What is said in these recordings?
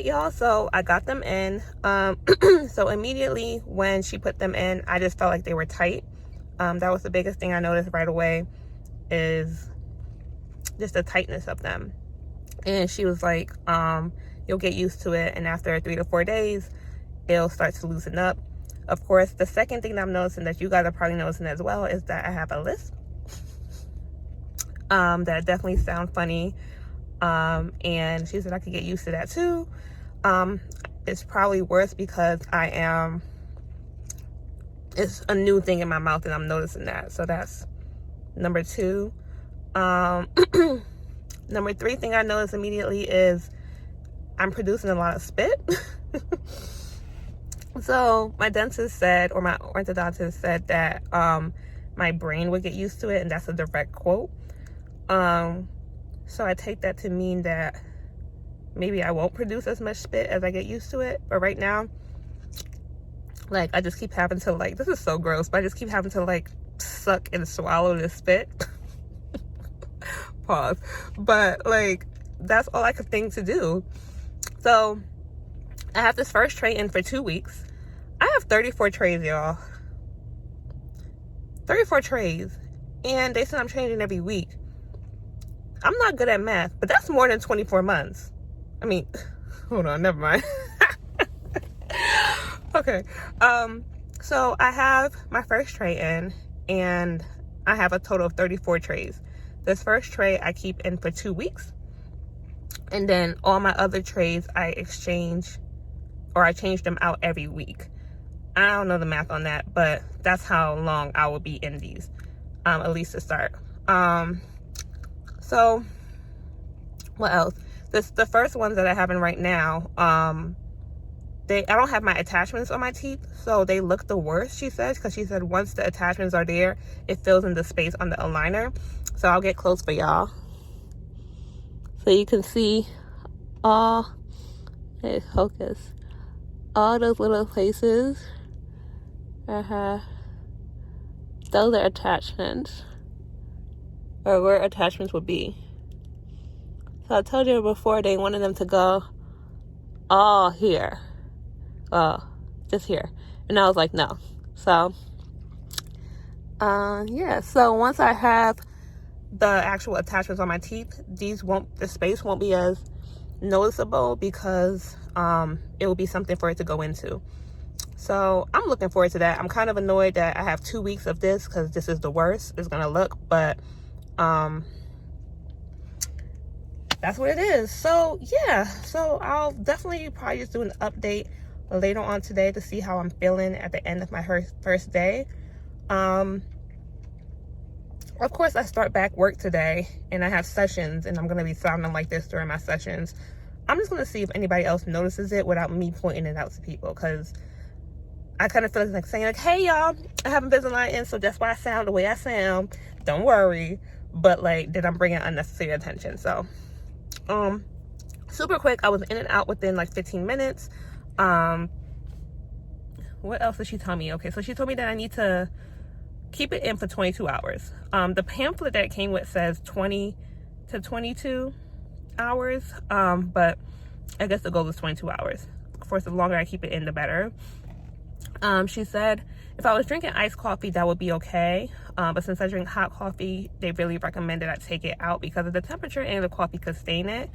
right, y'all, so I got them in. So immediately when she put them in, I just felt like they were tight. That was the biggest thing I noticed right away, is just the tightness of them. And she was like, you'll get used to it, and after 3 to 4 days it'll start to loosen up. Of course, the second thing that I'm noticing, that you guys are probably noticing as well, is that I have a lisp. That definitely sound funny. And she said I could get used to that too. It's probably worse because it's a new thing in my mouth and I'm noticing that. So that's number 2. Number 3 thing I noticed immediately is I'm producing a lot of spit. So my dentist said, or my orthodontist said, that my brain would get used to it, and that's a direct quote. So I take that to mean that maybe I won't produce as much spit as I get used to it. But right now, like, I just keep having to, like, this is so gross, but I just keep having to, like, suck and swallow this spit. Pause. But, like, that's all I could think to do. So I have this first tray in for 2 weeks. I have 34 trays, y'all. 34 trays. And they said I'm changing every week. I'm not good at math, but that's more than 24 months. I mean, hold on, never mind. Okay. So I have my first tray in, and I have a total of 34 trays. This first tray I keep in for 2 weeks. And then all my other trays I exchange, or I change them out every week. I don't know the math on that, but that's how long I will be in these, at least to start. So what else? The first ones that I have in right now, I don't have my attachments on my teeth, so they look the worst, she says, because she said once the attachments are there, it fills in the space on the aligner. So I'll get close for y'all, so you can see all, hey, focus, all those little places. Those are attachments, or where attachments would be. So I told you before, they wanted them to go all here. Just here. And I was like, no. So, yeah. So once I have the actual attachments on my teeth, the space won't be as noticeable, because it will be something for it to go into. So I'm looking forward to that. I'm kind of annoyed that I have 2 weeks of this, because this is the worst it's gonna look, but that's what it is. So yeah, so I'll definitely probably just do an update later on today to see how I'm feeling at the end of my first day. Of course, I start back work today, and I have sessions, and I'm gonna be sounding like this during my sessions. I'm just gonna see if anybody else notices it without me pointing it out to people, because I kind of feel like saying, like, hey y'all, I have Invisalign in, so that's why I sound the way I sound. Don't worry. But like, then I'm bringing unnecessary attention. So super quick, I was in and out within like 15 minutes. What else did she tell me? Okay, so she told me that I need to keep it in for 22 hours. The pamphlet that it came with says 20 to 22 hours, but I guess the goal is 22 hours. Of course, the longer I keep it in, the better. She said if I was drinking iced coffee, that would be okay. But since I drink hot coffee, they really recommended I take it out because of the temperature, and the coffee could stain it.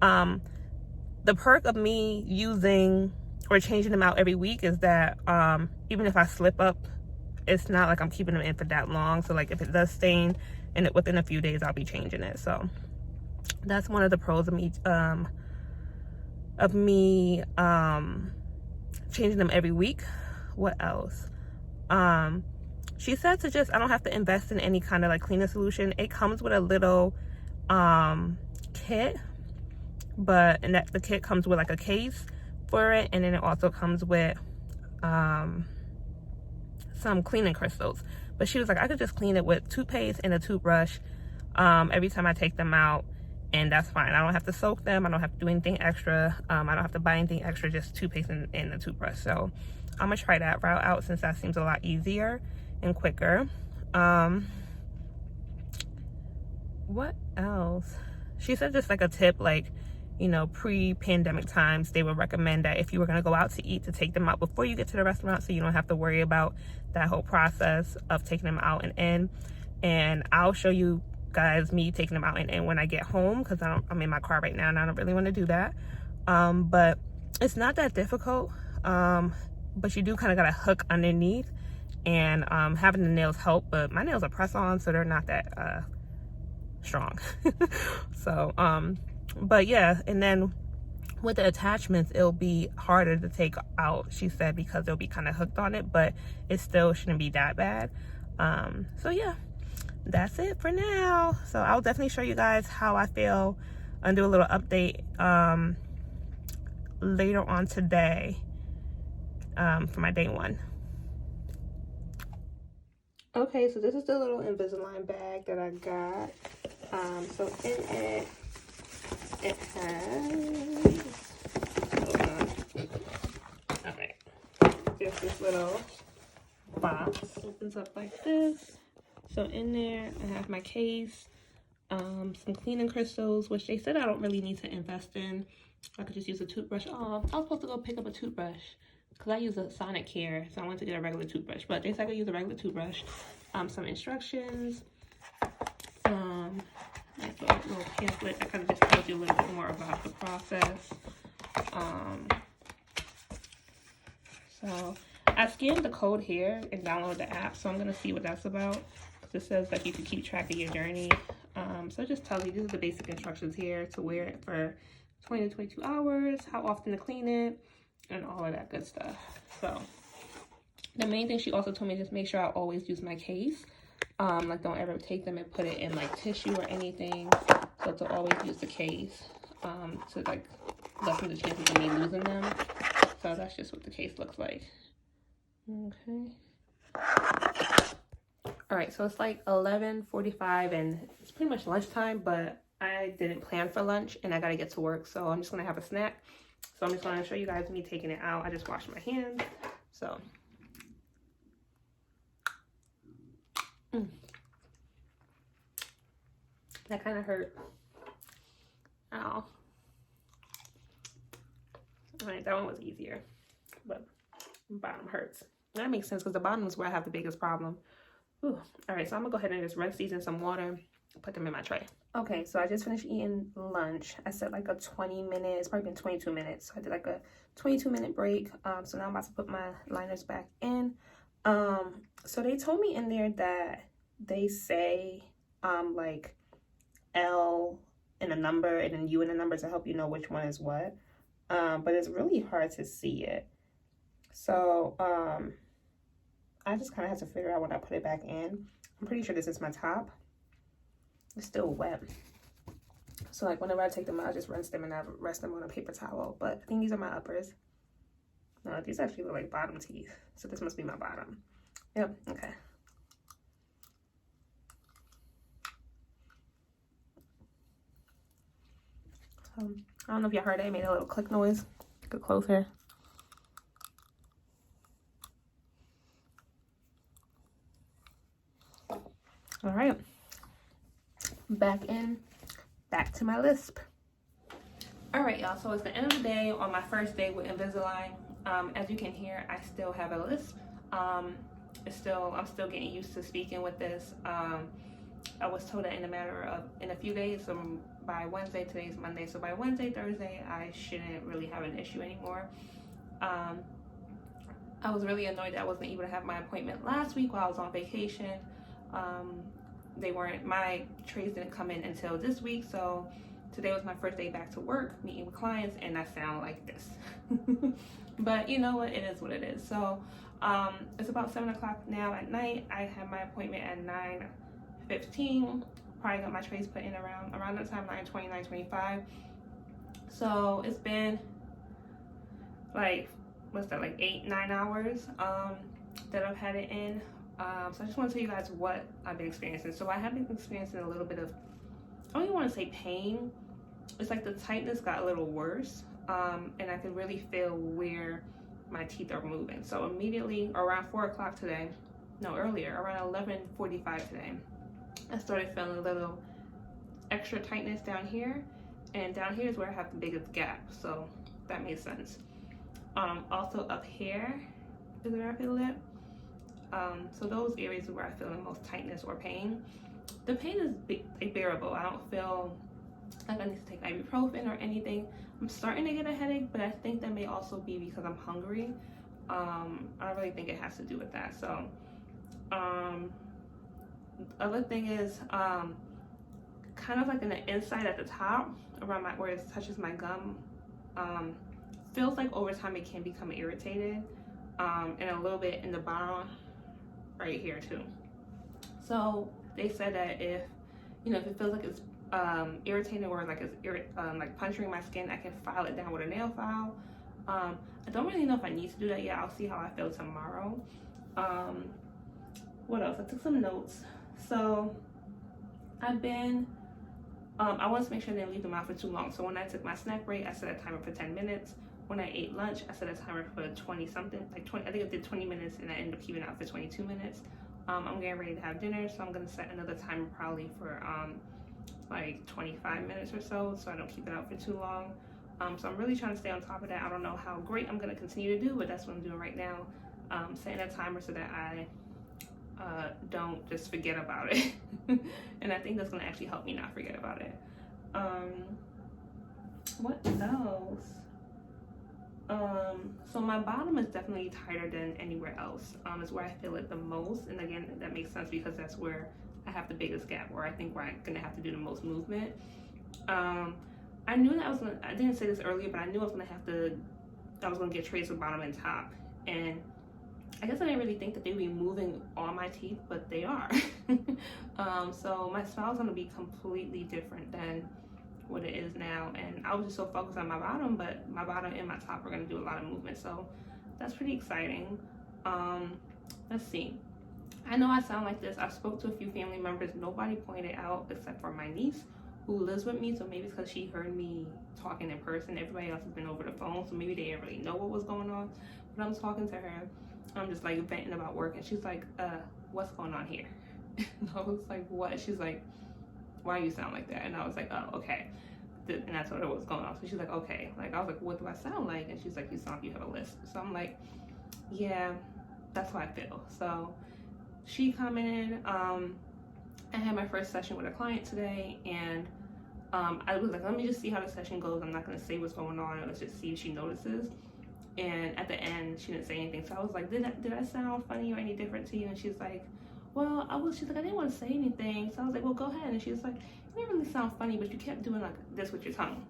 The perk of me using or changing them out every week is that even if I slip up, it's not like I'm keeping them in for that long. So like, if it does stain, and within a few days I'll be changing it. So that's one of the pros of me changing them every week. What else? She said to just, I don't have to invest in any kind of like cleaning solution. It comes with a little kit, and that the kit comes with like a case for it, and then it also comes with some cleaning crystals. But she was like, I could just clean it with toothpaste and a toothbrush every time I take them out, and that's fine. I don't have to soak them. I don't have to do anything extra. I don't have to buy anything extra, just toothpaste and a toothbrush. So I'm gonna try that route out, since that seems a lot easier and quicker. What else? She said just like a tip, like you know, pre-pandemic times, they would recommend that if you were going to go out to eat, to take them out before you get to the restaurant, so you don't have to worry about that whole process of taking them out and in. And I'll show you guys me taking them out and in when I get home, because I'm in my car right now and I don't really want to do that. But it's not that difficult, but you do kind of got to hook underneath, and having the nails help, but my nails are press-on, so they're not that strong. So but yeah, and then with the attachments, it'll be harder to take out, she said, because they'll be kind of hooked on it, but it still shouldn't be that bad. So yeah, that's it for now. So I'll definitely show you guys how I feel and do a little update later on today for my day 1. Okay, so this is the little Invisalign bag that I got. So in it has, hold on. All right, there's this little box, opens up like this. So in there I have my case, some cleaning crystals, which they said I don't really need to invest in. I could just use a toothbrush. Oh, I was supposed to go pick up a toothbrush because I use a Sonic here, so I went to get a regular toothbrush, but they said I could use a regular toothbrush. Some instructions, like a little pamphlet that kind of just tells you a little bit more about the process. So I scanned the code here and downloaded the app, so I'm gonna see what that's about. It says like you can keep track of your journey. So it just tells you, these are the basic instructions here: to wear it for 20 to 22 hours, how often to clean it, and all of that good stuff. So the main thing she also told me, just make sure I always use my case. Like don't ever take them and put it in like tissue or anything. So to always use the case, to like lessen the chances of me losing them. So that's just what the case looks like. Okay. All right, so it's like 11:45 and it's pretty much lunchtime, but I didn't plan for lunch and I gotta get to work, so I'm just gonna have a snack. So I'm just gonna show you guys me taking it out. I just washed my hands, so. That kind of hurt. Ow. All right, that one was easier, but the bottom hurts. That makes sense because the bottom is where I have the biggest problem. Ooh. All right, so I'm gonna go ahead and just rinse these in some water, put them in my tray. Okay, so I just finished eating lunch. I said like a 20-minute, it's probably been 22 minutes. So I did like a 22-minute break. So now I'm about to put my liners back in. So they told me in there that they say like L in a number and then U in a number to help you know which one is what. But it's really hard to see it. So I just kind of have to figure out when I put it back in. I'm pretty sure this is my top. It's still wet. So like whenever I take them out, I just rinse them and I rest them on a paper towel. But I think these are my uppers. No, these actually look like bottom teeth. So this must be my bottom. Yep, okay. I don't know if y'all heard it. I made a little click noise. Get closer. All right. Back to my lisp. All right, y'all. So it's the end of the day on my first day with Invisalign. As you can hear, I still have a lisp. I'm still getting used to speaking with this. I was told that in a few days, so by Wednesday, today's Monday, so by Wednesday, Thursday, I shouldn't really have an issue anymore. I was really annoyed that I wasn't able to have my appointment last week while I was on vacation. My trays didn't come in until this week, so today was my first day back to work, meeting with clients, and I sound like this. But you know what, it is what it is. So it's about 7 o'clock now at night. I have my appointment at 9:15. Probably got my trays put in around that time, 9:20, 9:25. So it's been like, what's that, like 8-9 hours that I've had it in. So I just want to tell you guys what I've been experiencing. So I have been experiencing a little bit of, I don't even want to say pain. It's like the tightness got a little worse, and I could really feel where my teeth are moving. So immediately around 4 o'clock today, no, earlier, around 11:45 today, I started feeling a little extra tightness down here, And down here is where I have the biggest gap, so that makes sense. Also up here is where I feel it. So those areas where I feel the most tightness or pain. The pain is bearable. I don't feel like I need to take ibuprofen or anything. I'm starting to get a headache, but I think that may also be because I'm hungry. I don't really think it has to do with that. So other thing is kind of like in the inside at the top around where it touches my gum, feels like over time it can become irritated, and a little bit in the bottom right here too. So they said that if it feels like it's irritating or like it's like puncturing my skin, I can file it down with a nail file. I don't really know if I need to do that yet. I'll see how I feel tomorrow. What else? I took some notes. So I've been I wanted to make sure I didn't leave them out for too long. So when I took my snack break, I set a timer for 10 minutes. When I ate lunch, I set a timer for 20 something, like 20, I think I did 20 minutes and I ended up keeping it out for 22 minutes. I'm getting ready to have dinner, so I'm gonna set another timer probably for like 25 minutes or so I don't keep it out for too long. So I'm really trying to stay on top of that. I don't know how great I'm gonna continue to do, but that's what I'm doing right now. Setting a timer so that I don't just forget about it. And I think that's gonna actually help me not forget about it. What else? So my bottom is definitely tighter than anywhere else. It's where I feel it the most, and again, that makes sense because that's where I have the biggest gap, where I think where I'm gonna have to do the most movement. I knew that I didn't say this earlier, but I knew I was gonna get trays for bottom and top, and I guess I didn't really think that they would be moving all my teeth, but they are. So my smile is gonna be completely different than what it is now, and I was just so focused on my bottom, but my bottom and my top are gonna do a lot of movement, so that's pretty exciting. Let's see. I know I sound like this. I spoke to a few family members. Nobody pointed out except for my niece who lives with me, so maybe it's because she heard me talking in person. Everybody else has been over the phone, so maybe they didn't really know what was going on. But I'm talking to her, I'm just like venting about work, and she's like, what's going on here? And I was like, what? She's like, why you sound like that? And I was like, oh, okay. And I told her what's going on. So she's like, okay. Like, I was like, what do I sound like? And she's like, you sound like you have a list. So I'm like, yeah, that's how I feel. So she commented, I had my first session with a client today, and I was like, let me just see how the session goes. I'm not gonna say what's going on. Let's just see if she notices. And at the end, she didn't say anything. So I was like, did I sound funny or any different to you? And she's like, well, she's like, I didn't want to say anything. So I was like, well, go ahead. And she was like, you didn't really sound funny, but you kept doing like this with your tongue.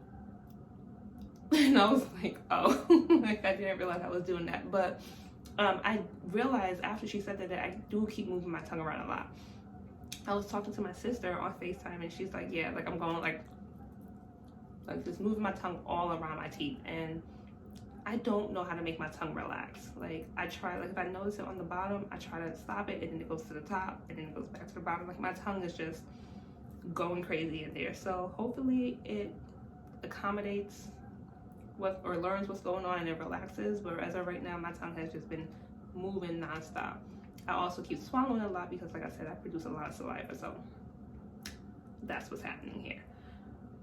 And I was like, oh, like I didn't realize I was doing that. But I realized after she said that I do keep moving my tongue around a lot. I was talking to my sister on FaceTime, and she's like, yeah, like I'm going like just moving my tongue all around my teeth, and I don't know how to make my tongue relax. Like I try, like if I notice it on the bottom, I try to stop it, and then it goes to the top, and then it goes back to the bottom. Like my tongue is just going crazy in there. So hopefully it accommodates or learns what's going on and it relaxes. But as of right now, my tongue has just been moving nonstop. I also keep swallowing a lot because, like I said, I produce a lot of saliva, so that's what's happening here.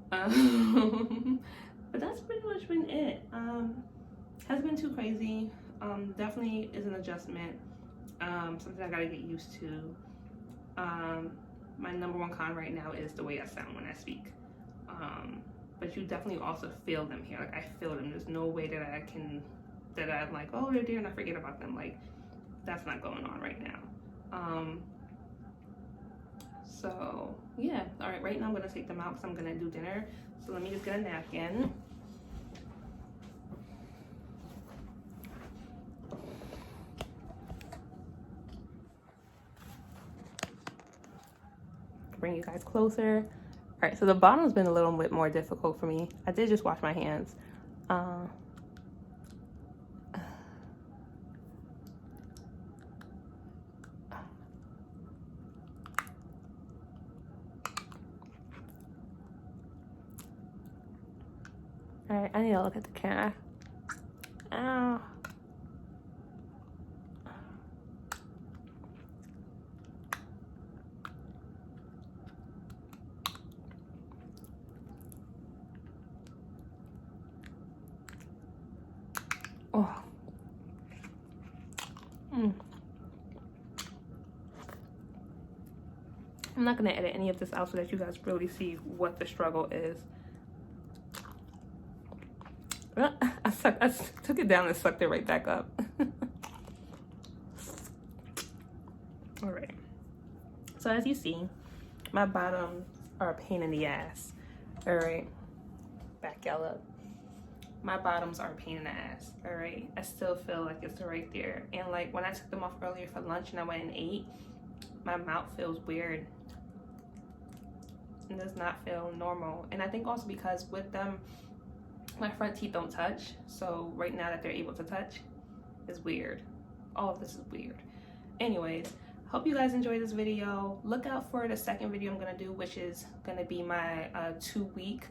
But that's pretty much been it. Hasn't been too crazy. Definitely is an adjustment. Something I gotta get used to. My number one con right now is the way I sound when I speak. But you definitely also feel them here. Like I feel them. There's no way that I'm like, oh, they're there and I forget about them. Like that's not going on right now. So yeah, all right, right now I'm gonna take them out because I'm gonna do dinner. So let me just get a napkin. Bring you guys closer. All right, so the bottom's been a little bit more difficult for me. I did just wash my hands. All right, I need to look at the camera. Ow. Oh. I'm not gonna edit any of this out so that you guys really see what the struggle is. I took it down and sucked it right back up. All right. So as you see, my bottoms are a pain in the ass. All right. Back y'all up. My bottoms are a pain in the ass. All right. I still feel like it's right there. And like when I took them off earlier for lunch and I went and ate, my mouth feels weird. It does not feel normal. And I think also because with them, my front teeth don't touch. So right now that they're able to touch is weird. All of this is weird. Anyways, hope you guys enjoyed this video. Look out for the second video I'm gonna do, which is gonna be my 2-week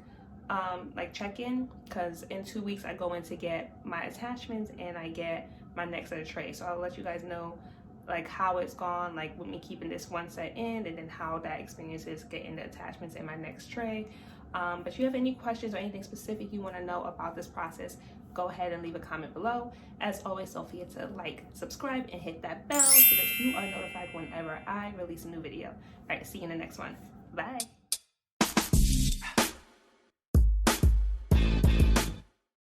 like check-in, because in 2 weeks I go in to get my attachments and I get my next set of trays. So I'll let you guys know like how it's gone, like with me keeping this one set in, and then how that experience is getting the attachments in my next tray. But if you have any questions or anything specific you want to know about this process, go ahead and leave a comment below. As always, don't forget to like, subscribe, and hit that bell so that you are notified whenever I release a new video. All right, see you in the next one. Bye.